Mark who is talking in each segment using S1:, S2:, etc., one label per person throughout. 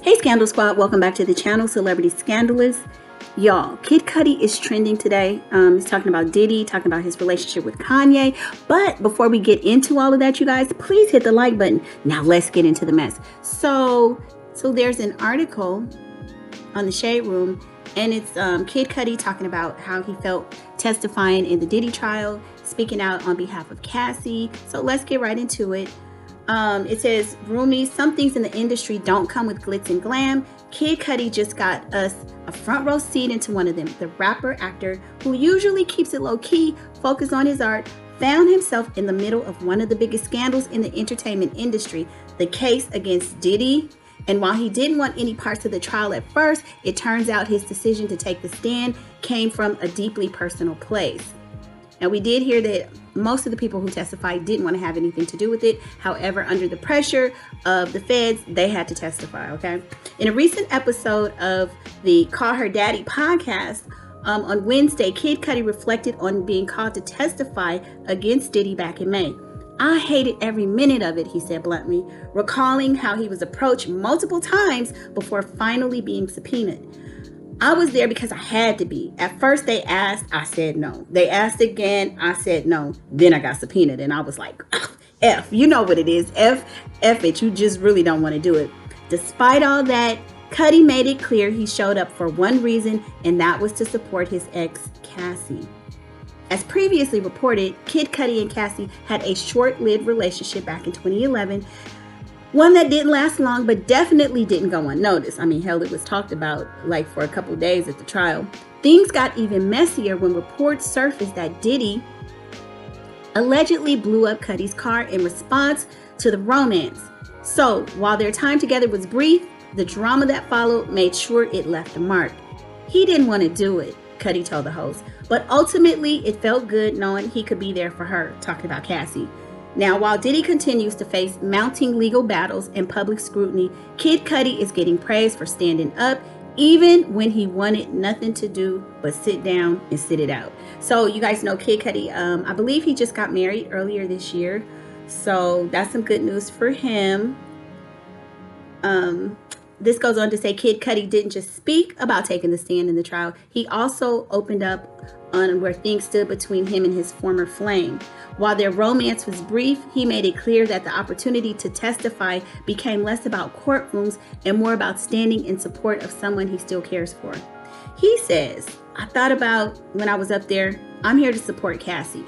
S1: Hey Scandal Squad, welcome back to the channel, Celebrity Scandalous. Y'all, Kid Cudi is trending today. He's talking about Diddy, talking about his relationship with Kanye. But before we get into all of that, you guys, please hit the like button. Now let's get into the mess. So there's an article on the Shade Room, and it's Kid Cudi talking about how he felt testifying in the Diddy trial, speaking out on behalf of Cassie. So let's get right into it. It says, Roomies, some things in the industry don't come with glitz and glam. Kid Cudi just got us a front row seat into one of them. The rapper actor, who usually keeps it low key, focused on his art, found himself in the middle of one of the biggest scandals in the entertainment industry, the case against Diddy. And while he didn't want any parts of the trial at first, it turns out his decision to take the stand came from a deeply personal place. Now, we did hear that most of the people who testified didn't want to have anything to do with it. However, under the pressure of the feds, they had to testify, okay? In a recent episode of the Call Her Daddy podcast, on Wednesday, Kid Cudi reflected on being called to testify against Diddy back in May. I hated every minute of it, he said bluntly, recalling how he was approached multiple times before finally being subpoenaed. I was there because I had to be. At first they asked, I said no. They asked again, I said no. Then I got subpoenaed and I was like, F, you know what it is. F it, you just really don't want to do it. Despite all that, Cudi made it clear he showed up for one reason, and that was to support his ex, Cassie. As previously reported, Kid Cudi and Cassie had a short-lived relationship back in 2011. One that didn't last long, but definitely didn't go unnoticed. I mean, hell, it was talked about like for a couple days at the trial. Things got even messier when reports surfaced that Diddy allegedly blew up Cudi's car in response to the romance. So while their time together was brief, the drama that followed made sure it left a mark. He didn't want to do it, Cudi told the host, but ultimately it felt good knowing he could be there for her, talking about Cassie. Now, while Diddy continues to face mounting legal battles and public scrutiny, Kid Cudi is getting praise for standing up, even when he wanted nothing to do but sit down and sit it out. So you guys know Kid Cudi, I believe he just got married earlier this year. So that's some good news for him. This goes on to say Kid Cudi didn't just speak about taking the stand in the trial. He also opened up on where things stood between him and his former flame. While their romance was brief, he made it clear that the opportunity to testify became less about courtrooms and more about standing in support of someone he still cares for. He says, I thought about when I was up there, I'm here to support Cassie.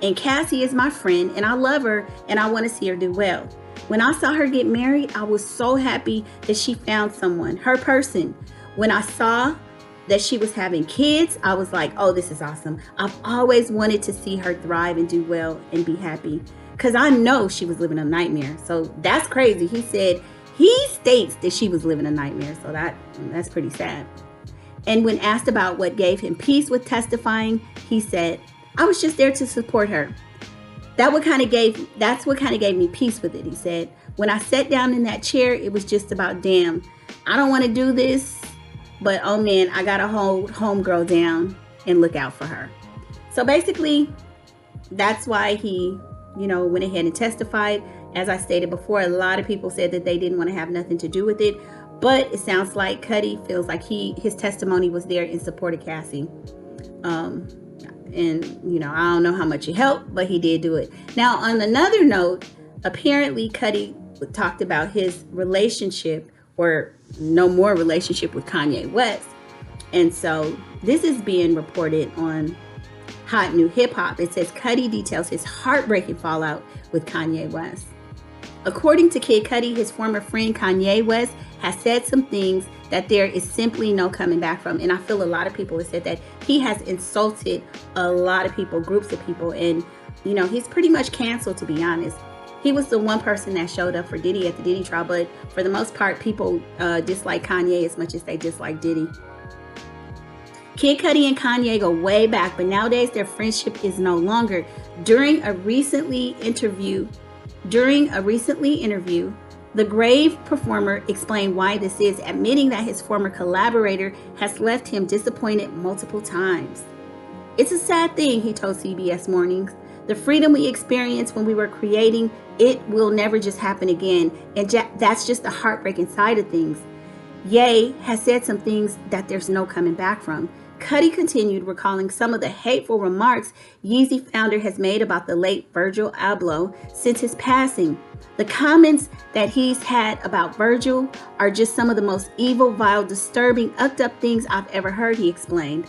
S1: And Cassie is my friend and I love her and I want to see her do well. When I saw her get married, I was so happy that she found someone, her person. When I saw that she was having kids, I was like, oh, this is awesome. I've always wanted to see her thrive and do well and be happy, because I know she was living a nightmare. So that's crazy. He said he states that she was living a nightmare. So that's pretty sad. And when asked about what gave him peace with testifying, he said, I was just there to support her. That's what kind of gave me peace with it, he said. When I sat down in that chair, it was just about, damn, I don't want to do this, but oh man, I got to hold homegirl down and look out for her. So basically, that's why he, went ahead and testified. As I stated before, a lot of people said that they didn't want to have nothing to do with it, but it sounds like Cudi feels like his testimony was there in support of Cassie. And, I don't know how much it helped, but he did do it. Now, on another note, apparently Cudi talked about his relationship or no more relationship with Kanye West. And so this is being reported on Hot New Hip Hop. It says Cudi details his heartbreaking fallout with Kanye West. According to Kid Cudi, his former friend Kanye West has said some things that there is simply no coming back from. And I feel a lot of people have said that he has insulted a lot of people, groups of people. And, he's pretty much canceled, to be honest. He was the one person that showed up for Diddy at the Diddy trial. But for the most part, people dislike Kanye as much as they dislike Diddy. Kid Cudi and Kanye go way back, but nowadays their friendship is no longer. During a recently interview, the Grave performer explained why this is, admitting that his former collaborator has left him disappointed multiple times. It's a sad thing, he told CBS Mornings. The freedom we experienced when we were creating, it will never just happen again. And that's just the heartbreaking side of things. Ye has said some things that there's no coming back from. Cudi continued, recalling some of the hateful remarks Yeezy founder has made about the late Virgil Abloh since his passing. The comments that he's had about Virgil are just some of the most evil, vile, disturbing, upped up things I've ever heard, he explained.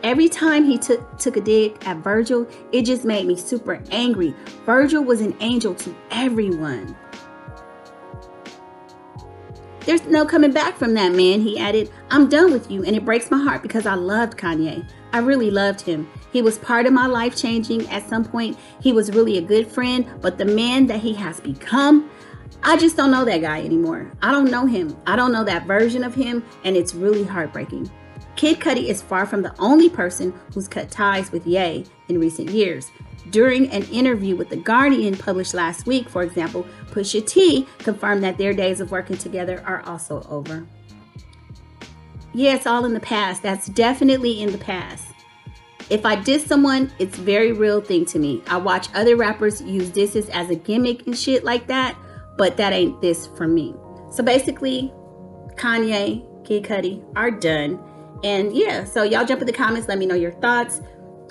S1: Every time he took a dig at Virgil, it just made me super angry. Virgil was an angel to everyone. There's no coming back from that, man, he added. I'm done with you, and it breaks my heart because I loved Kanye. I really loved him. He was part of my life changing. At some point, he was really a good friend, but the man that he has become, I just don't know that guy anymore. I don't know him. I don't know that version of him, and it's really heartbreaking. Kid Cudi is far from the only person who's cut ties with Ye in recent years. During an interview with The Guardian published last week, for example, Pusha T confirmed that their days of working together are also over. Yeah, it's all in the past. That's definitely in the past. If I diss someone, it's a very real thing to me. I watch other rappers use disses as a gimmick and shit like that, but that ain't this for me. So basically, Kanye, Kid Cudi are done. And yeah, so y'all jump in the comments, let me know your thoughts.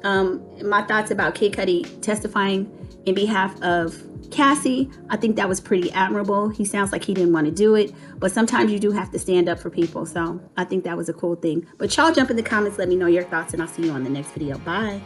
S1: My thoughts about Kid Cudi testifying in behalf of Cassie. I think that was pretty admirable. He sounds like he didn't want to do it, but sometimes you do have to stand up for people. So I think that was a cool thing. But y'all jump in the comments, let me know your thoughts, and I'll see you on the next video. Bye.